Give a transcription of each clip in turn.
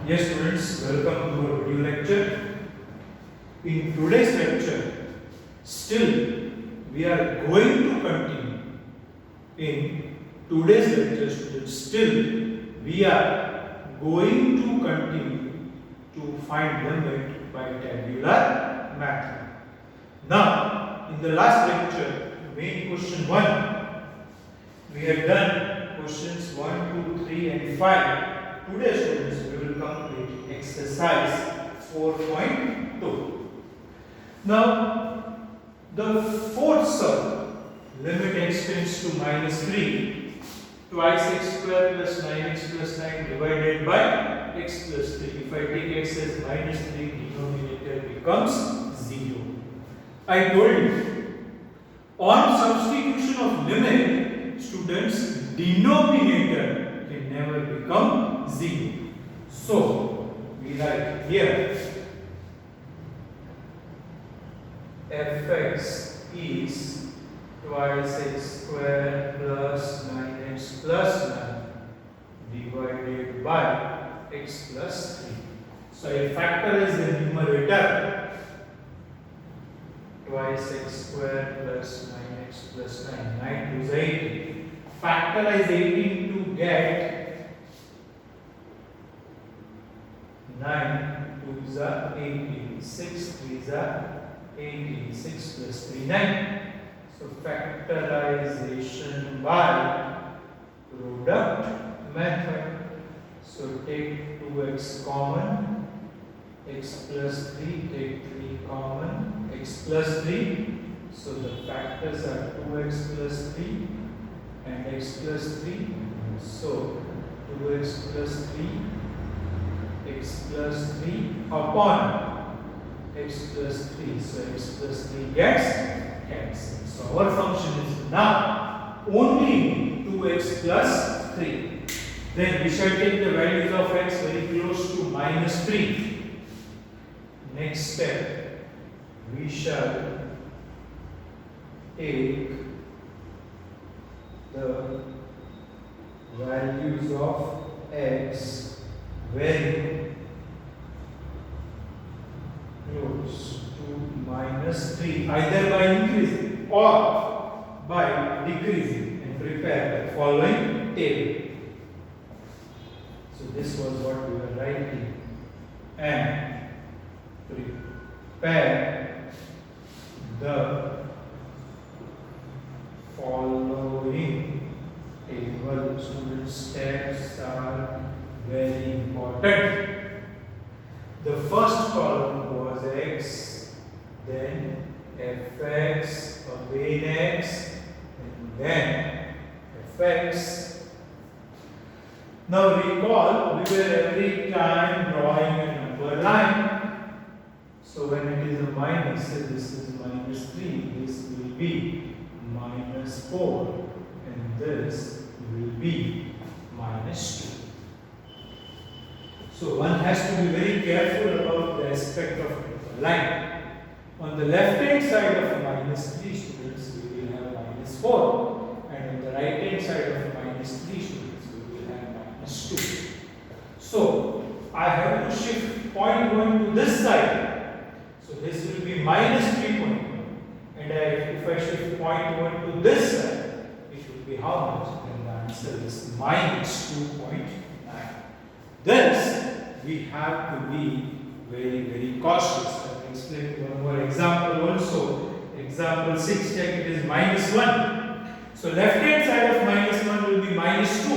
Yes students, welcome to our video lecture. In today's lecture, still we are going to continue. In today's lecture students, still we are going to continue to find limit by tabular method. Now, in the last lecture, main question 1, we had done questions 1, 2, 3 and 5. Today students, we will complete exercise 4.2. Now, the fourth sum, limit x tends to minus 3, twice x square plus 9x plus 9 divided by x plus 3. If I take x as minus 3, denominator becomes 0. I told you, on substitution of limit, students, denominator can never become 0. So, we write here fx is twice x square plus 9x plus 9 divided by x plus 3. So, I factorize the numerator twice x square plus 9x plus 9. 9 to 18. Factorize 18 to get 9 2 is 18, 6 3 is 18, 6 plus 3 9. So factorization by product method. So take 2x common, x plus 3, take 3 common, x plus 3. So the factors are 2x plus 3 and x plus 3. So 2x plus 3, x plus 3 upon x plus 3. So x plus 3 gets cancelled. So our function is now only 2x plus 3. Then we shall take the values of x very close to minus 3. Next step, we shall take the values of x very close to minus 3, either by increasing or by decreasing, and prepare the following table. So this was what we were writing, and prepare the following table. Student steps are very important. The first column was x, then fx, again x, and then fx. Now recall, we were every time drawing a number line. So when it is a minus, say this is minus 3, this will be minus 4, and this will be minus 2. So one has to be very careful about the aspect of a line. On the left hand side of minus 3 students, we will have minus 4, and on the right hand side of minus 3 students, we will have minus 2. So I have to shift point 1 to this side. So this will be minus 3.1, and if I shift point 1 to this side, it will be how much? Then the answer is minus 2.9. Thus, we have to be very cautious. I will explain one more example also. Example 6, check, it is minus 1. So left hand side of minus 1 will be minus 2.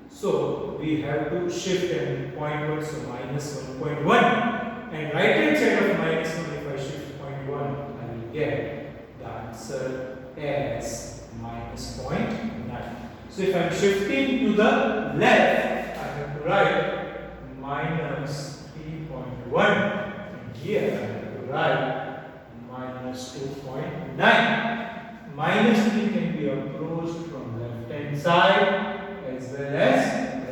So we have to shift and point 1, so minus 1.1. And right hand side of minus 1, if I shift point 1, I will get the answer as minus 0.9. So if I am shifting to the left, I have to write minus 3.1, and here I have to write minus 2.9. Minus 3 can be approached from left hand side as well as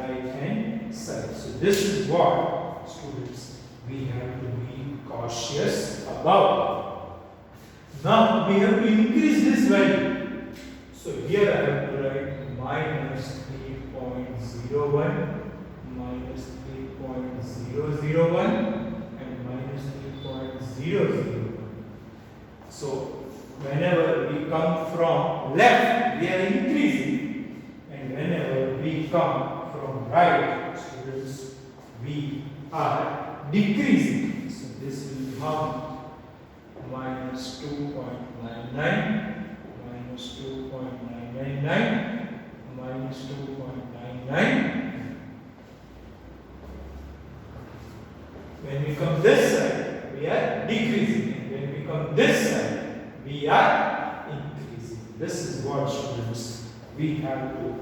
right hand side. So this is what, students, we have to be cautious about. Now we have to increase this value. So here I have to write minus 3.01 minus 3.001 and minus 3.001. So whenever we come from left, we are increasing, and whenever we come from right, students, we are decreasing. So this will become minus 2.99, minus 2.999, minus 2.99. When we come this side, we are decreasing, and when we come this side, we are increasing. This is what, students, we have to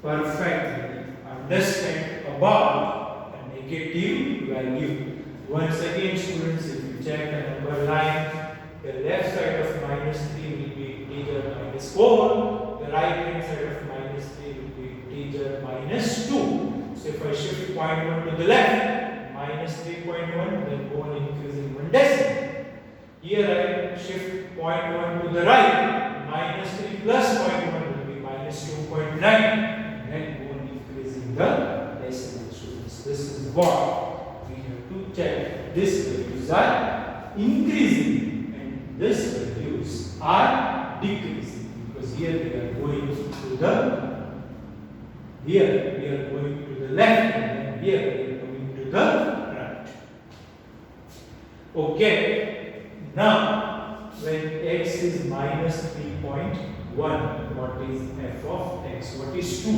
perfectly understand about a negative value. Once again, students, if you check the number line, the left side of minus 3 will be integer minus 4, the right hand side of minus 3 will be integer minus 2. So if I shift 0.1 to the left, minus 3.1, then go on increasing one decimal. Here I shift 0.1 to the right, minus 3 plus 0.1 will be minus 2.9, and then go on increasing the decimal, students. This is what we have to check. These values are increasing and these values are decreasing, because here we are going to the left, and then here we are going to the right. Okay. Now, when x is minus 3.1, what is f of x? What is 2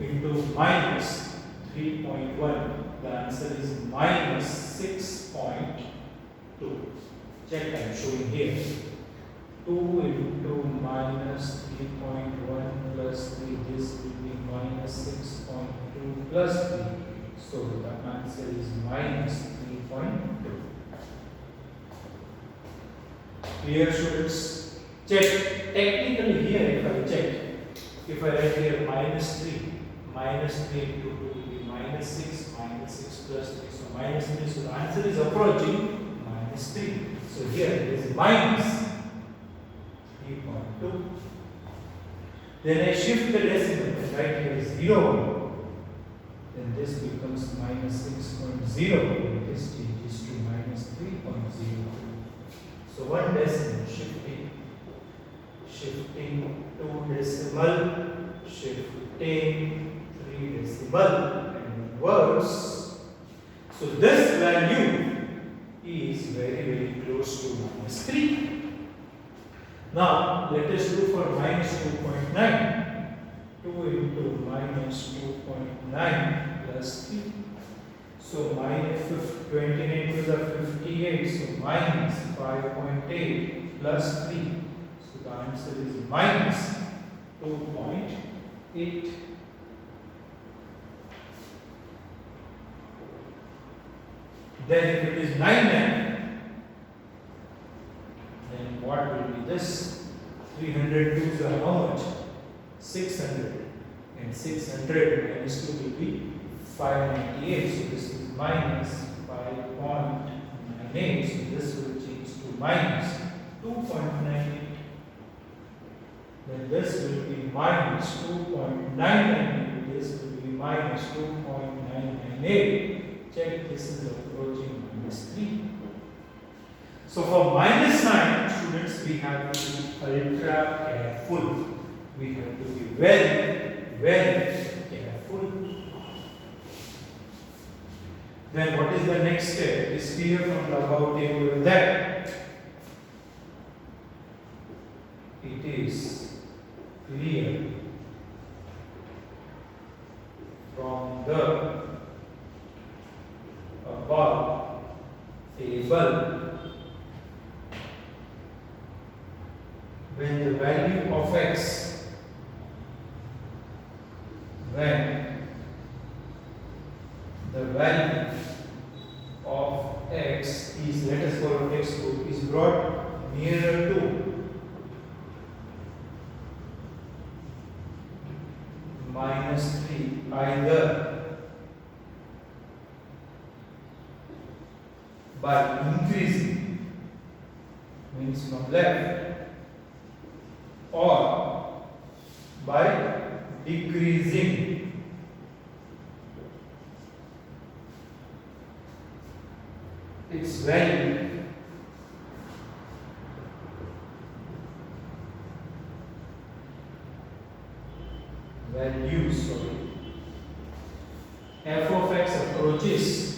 into minus 3.1? The answer is minus 6.2. Check, I am showing here. 2 into minus 3.1 plus 3, this will be minus 6.2 plus 3. So the answer is minus 3.2. Clear, students? Check. Technically here, if I check, if I write here minus 3 into 2 will be minus 6 plus 3. So minus 3, so the answer is approaching minus 3. So here it is minus 3.2. Then I shift the decimal and write here 0. Then this becomes minus 6.0, and this changes to minus 3.0. So one decimal, shifting 2 decimal, shifting 3 decimal, and inverse. So this value is very, very close to minus 3. Now let us do for minus 2.9. 2 into minus 2.9 plus 3. So minus 29 to the 58, so minus 5.8 plus 3. So the answer is minus 2.8. Then if it is 99, then what will be this? 302 are how much? 600. And 600 minus 2 will be 598. So this is minus 5.98. So this will change to minus 2.98. Then this will be minus 2.998. This will be minus 2.998. Check, this is approaching minus 3. So for minus 9, students, we have to be ultra careful. We have to be very, very careful. Then what is the next step? It is clear from the above table that it is clear from the above table when the value of x, when the value of x is, let us call it x group, is brought nearer to minus 3, either by increasing, means from left, or by decreasing, its value f of x approaches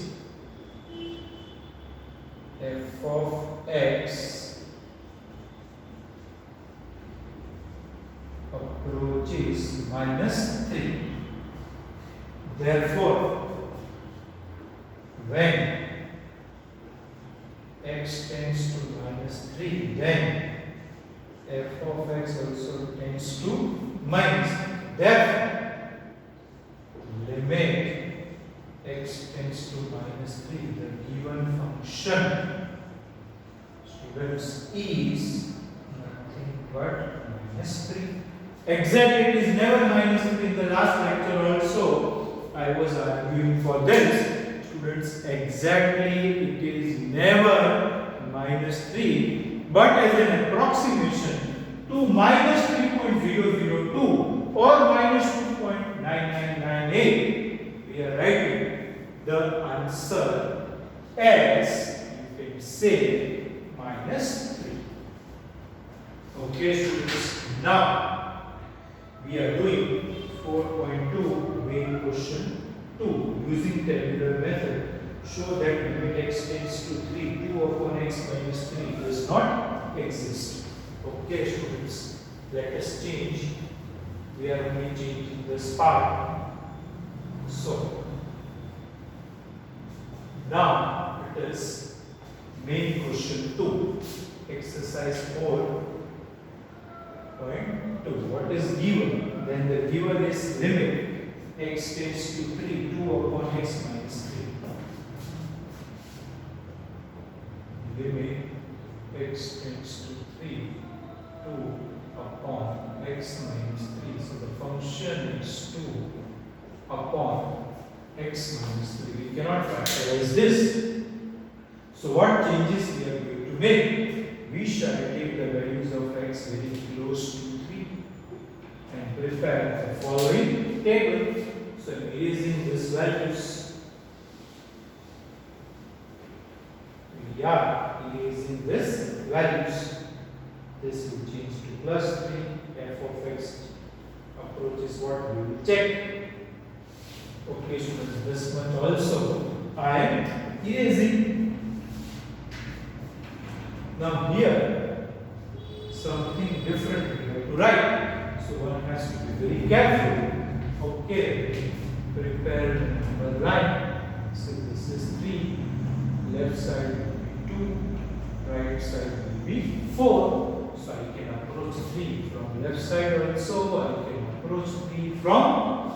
minus 3. Therefore, when x tends to minus 3, then f of x also tends to minus. Therefore, limit x tends to minus 3, the given function, students, is nothing but minus 3. Exactly, it is never minus 3. In the last lecture also, I was arguing for this. Students, exactly it is never minus 3, but as an approximation to minus 3.002 or minus 2.9998, we are writing the answer as, you can say, minus 3. Okay, students, now we are doing 4.2 main question 2 using tabular method. Show that limit x tends to 3, 2 upon x minus 3 does not exist. Okay, students, let us change. We are only changing this part. So now it is main question 2, exercise 4.2. What is given? Then the given is limit x tends to 3, 2 upon x minus 3. Limit x tends to 3, 2 upon x minus 3. So the function is 2 upon x minus 3. We cannot factorize this. So what changes we are going to make? We shall take the values of x very close to 3 and prepare the following table. So I'm erasing these values. We are erasing these values. This will change to plus 3. F of x approaches what we will check. Okay, students, this much also I am erasing. Now here something different we have to write. So one has to be very careful. Okay, prepare the number line. So this is 3, left side will be 2, right side will be 4. So I can approach 3 from left side also, I can approach 3 from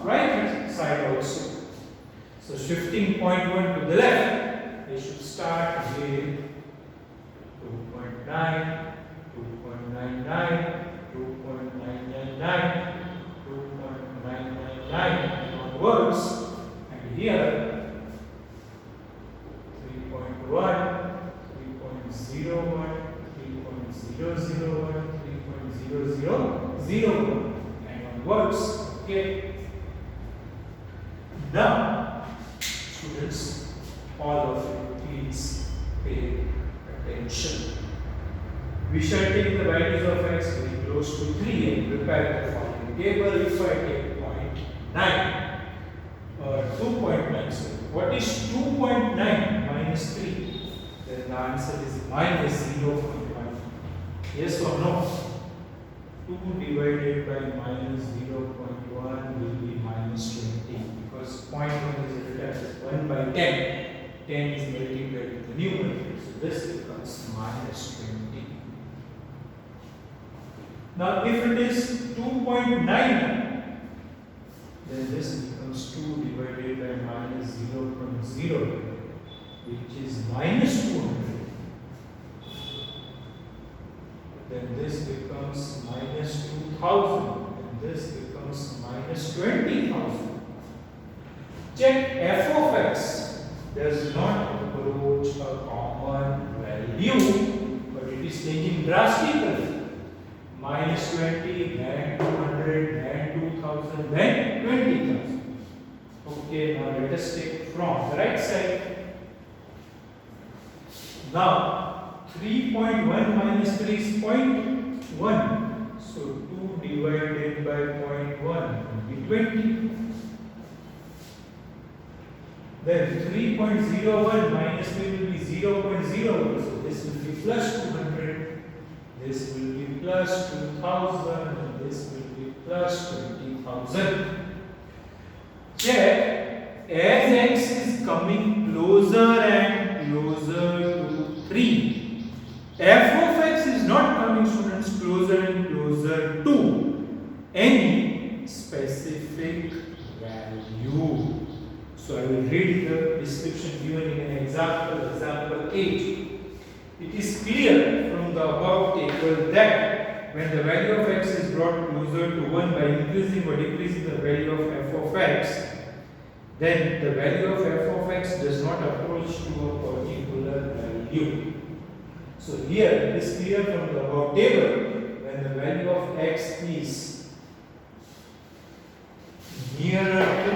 right side also. So shifting point 1 to the left, they should start with 2.9, 2.99, 2.999, 2.999 onwards, and here 3.1, 3.01, 3.001, 3.0001 and onwards. Okay. Now, students, all of you please pay attention. We shall take the values of x very close to 3 and prepare the following table. If I take 0.9 or 2.9, so what is 2.9 minus 3? Then the answer is minus 0.1. Yes or no? 2 divided by minus 0.1 will be minus 20, because 0.1 is written as 1 by 10. 10 is multiplied with the numerator, so this becomes minus 20. Now if it is 2.99, then this becomes 2 divided by minus 0.0, which is minus 200. Then this becomes minus 2000, and this becomes minus 20,000. Check f of x does not approach a common value, but it is changing drastically. Minus 20, then 200, then 2000, then 20,000. Okay, now let us take from the right side. Now 3.1 minus 3 is 0.1. So 2 divided by 0.1 will be 20. Then 3.01 minus 3 will be 0.01. So this will be plus 200. This will be plus 2000. And this will be plus 20,000. Check, as x is coming closer and closer to 3, f of x is not coming, students, closer and closer to any specific value. So I will read the description given in an example, example 8. It is clear from the above table that when the value of x is brought closer to 1 by increasing or decreasing the value of f of x, then the value of f of x does not approach to a particular value. So here it is clear from the above table, when the value of x is nearer to,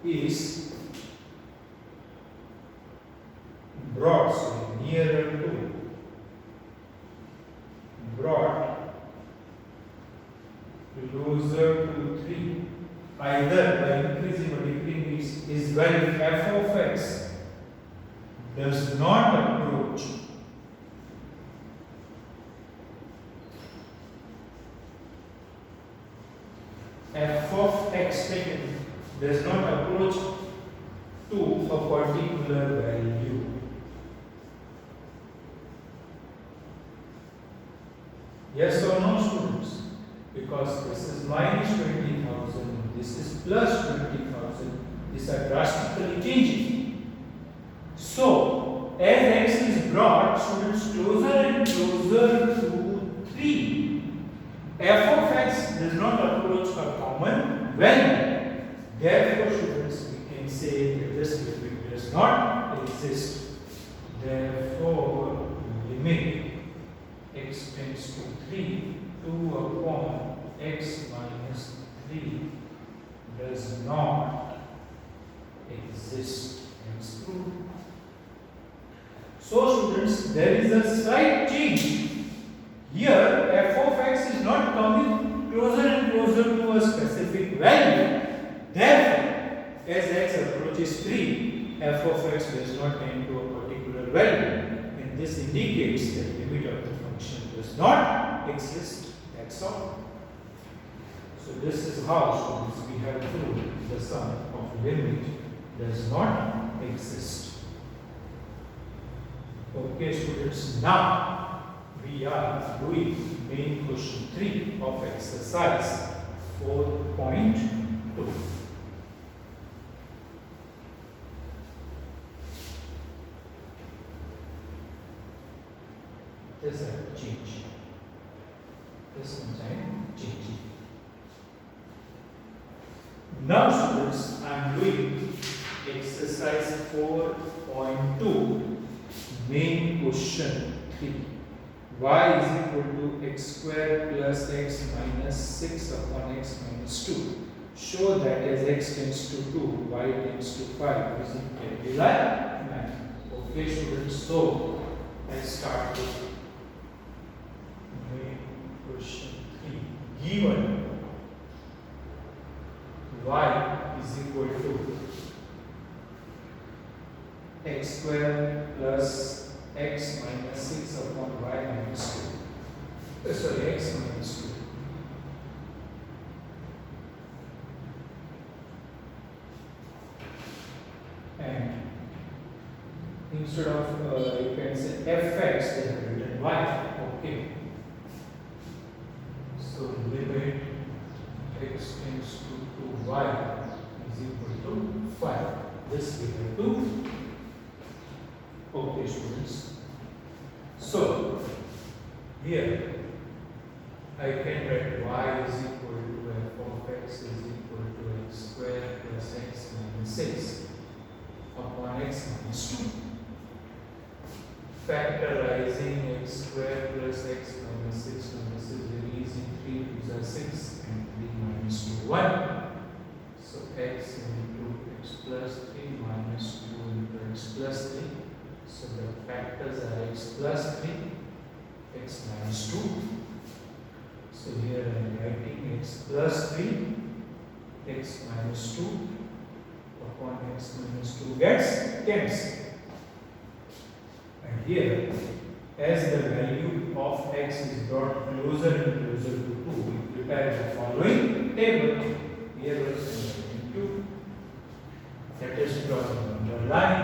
is brought, so nearer to, brought closer to 3, either by increasing or decreasing is when f of x does not approach f of x taken does not approach to a particular value. Yes or no, students? Because this is minus 20,000, this is plus 20,000, these are drastically changing. So, as x is brought, students, closer and closer to 3, f of x does not approach a common value. Therefore, students, we can say that this limit does not exist. Therefore, limit x tends to 3, 2 upon x minus 3 does not exist. That's true. So, students, there is a slight change. Here, f of x is not coming closer and closer to a specific value. Therefore, as x approaches 3, f of x does not tend to a particular value, and this indicates that the limit of the function does not exist. That's all. So this is how, students, we have proved the sum of limit does not exist. Okay, students, now we are doing main question 3 of exercise 4.2. This I change. This one time change. Now, students, I am doing exercise 4.2, main question 3. Y is equal to x square plus x minus 6 upon x minus 2. Show that as x tends to 2, y tends to 5 using Candela method. Okay, students, so I start with main question 3. Given y is equal to x square plus x minus 6 upon y minus 2. Sorry, x minus 2. And instead of you can say fx, they have written y. Okay. So limit x tends to y is equal to 5. This we have to. Okay, students. So here I can write y is equal to f of x is equal to x square plus x minus 6 upon x minus 2. Factorizing x square plus x minus 6 minus 6 releasing 3 to 6 and 3 minus 2 1. So x into x plus 3 minus 2 into x plus 3. So the factors are x plus 3, x minus 2. So here I am writing x plus 3, x minus 2 upon x minus 2 gets cancelled. And here, as the value of x is brought closer and closer to 2, we prepare the following table. Here we are writing 2. That is drawing an underline.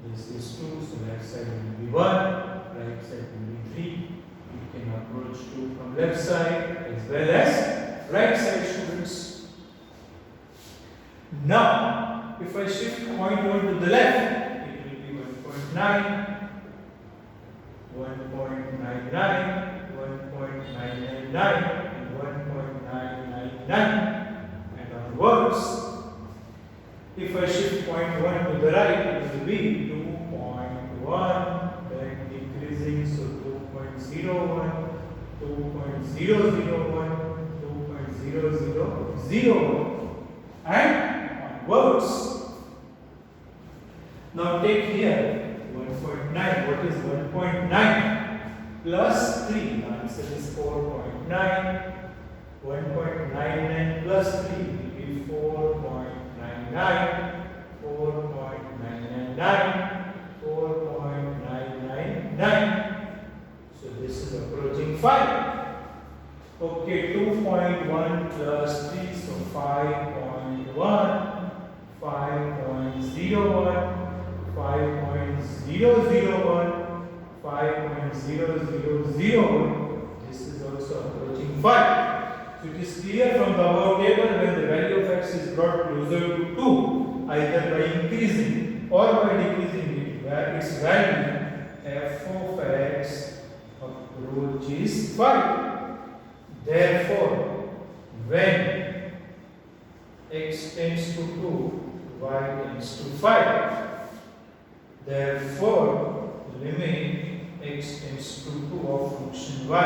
This is 2, so left side will be 1, right side will be 3. We can approach 2 from left side as well as right side, students. Now, if I shift point 1 to the left, it will be 1.9, 1.99, 1.999, and 1.999, and onwards. If I shift point 1 to the right, it will be 2.1, then decreasing, so 2.01, 2.001, 2.0001, and onwards. Now take here 1.9. What is 1.9? Plus 3. The answer is 4.9. 1.99 plus 3 will be 4.99. 4.999. 4.999. So this is approaching 5. Okay, 2.1 plus 3, so 5.1. 5.01, 5.001, 5.0001. This is also approaching 5. So it is clear from the above table, when the value of x is brought closer to 2, either by increasing or by decreasing its value, f of x approaches 5. Therefore, when x tends to 2, y tends to 5. Therefore, limit x tends to 2 of function y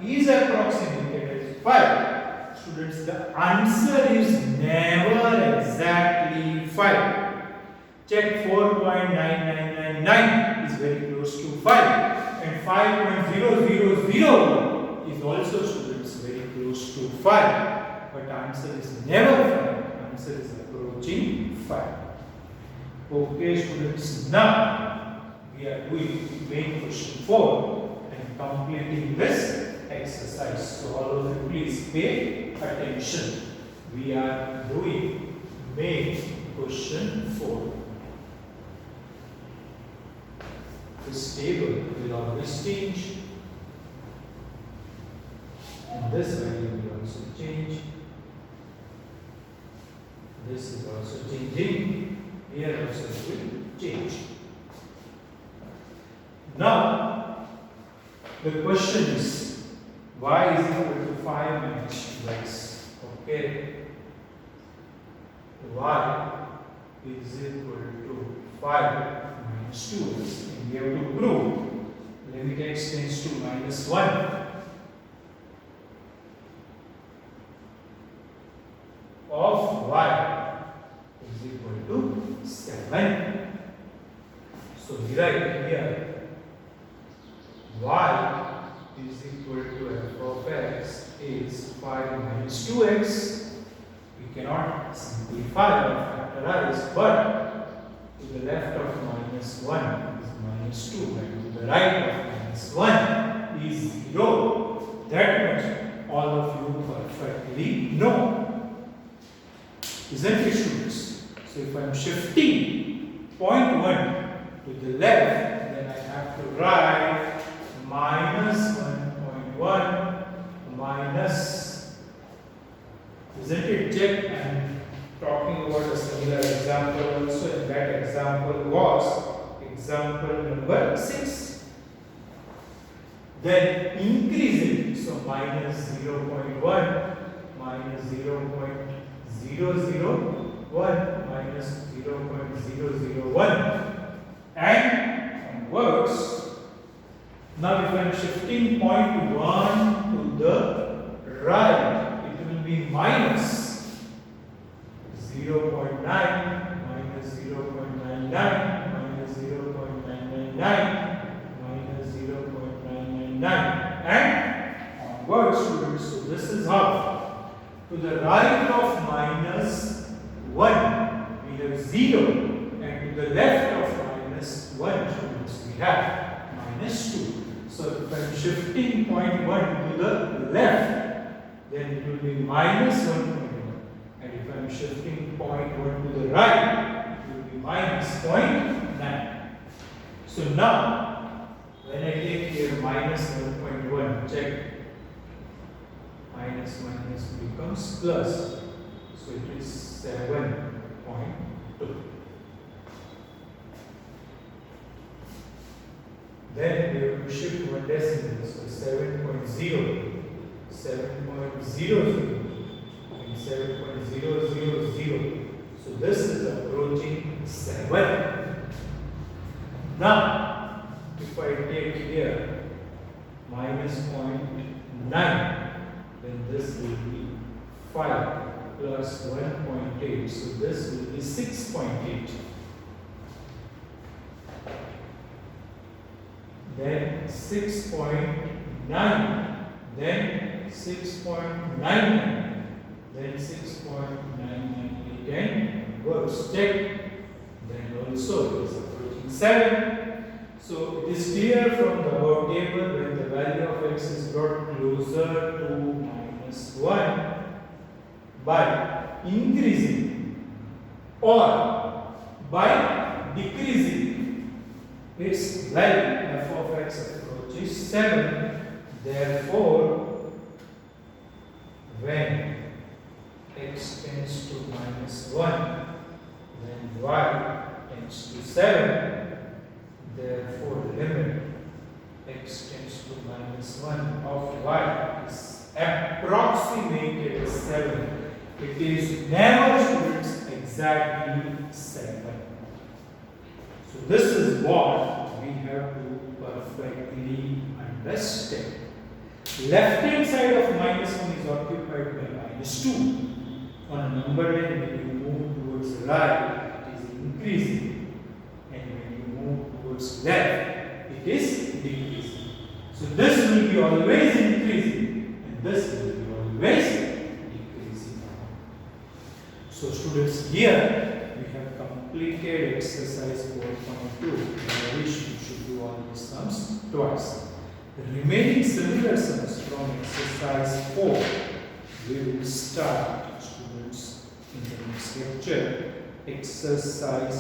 is approximated as 5. Students, the answer is never exactly 5. Check 4.9999 is very close to 5, and 5.0001 is also, students, very close to 5. But answer is never 5. Answer is approaching 5. Okay, students, now we are doing main question 4 and completing this exercise. So all of you please pay attention. We are doing main question 4. This table will always change, and this value will also change. This is also changing. Here also it will change. Now, the question is, y is equal to 5 minus 2x. Okay. Y is equal to 5 minus 2x. And we have to prove limit x tends to minus 1. Of y is equal to 7. So we write here y is equal to f of x is 5 minus 2x. We cannot simplify or factorize, but to the left of minus 1 is minus 2, and to the right of minus 1 is 0. That much all of you perfectly know. Isn't it, students? So if I am shifting point 1 to the left, then I have to write minus 1.1 minus, isn't it? Check, I am talking about a similar example also, and that example was example number 6. Then increasing, so minus 0.1, minus 0.001, minus 0.001, and onwards. Now if I am shifting point 1 to the right, it will be minus 0.9, minus 0.99, minus 0.99, 0, and to the left of minus 1 students we have minus 2. So if I am shifting point 1 to the left, then it will be minus 1.1, and if I am shifting point 1 to the right, it will be minus 0.9. So now when I take here minus 1.1, check, minus becomes plus, so it is 7.2. Then we have to shift one decimal, so 7.0, and 7.000. So this is approaching 7. Now, if I take here minus 0.9, then this will be 5 plus 1.8. So this will be 6.8. Then 6.9, then 6.99, then 6.998, and works check. Then also it is approaching 7. So it is clear from the above table, when the value of x is brought closer to minus 1 by increasing or by decreasing its value, f of x approaches 7. Therefore, when x tends to minus 1, then y tends to 7. Therefore, limit x tends to minus 1 of y is approximated as 7. It is never, students, exactly 7. So this is what we have to perfectly understand. Left hand side of minus 1 is occupied by minus 2. On a number line, when you move towards right, it is increasing, and when you move towards left, it is decreasing. So this will be always increasing, and this will be always decreasing. So students, here we have completed exercise 4.2. I wish you should do all these sums twice. The remaining similar sums from exercise 4 we will start, students, in the next lecture. Exercise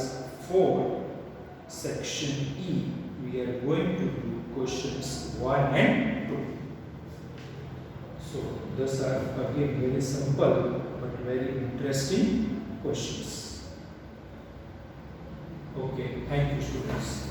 4, section E. We are going to do questions 1 and 2. So these are again very simple but very interesting questions. Okay, thank you, students.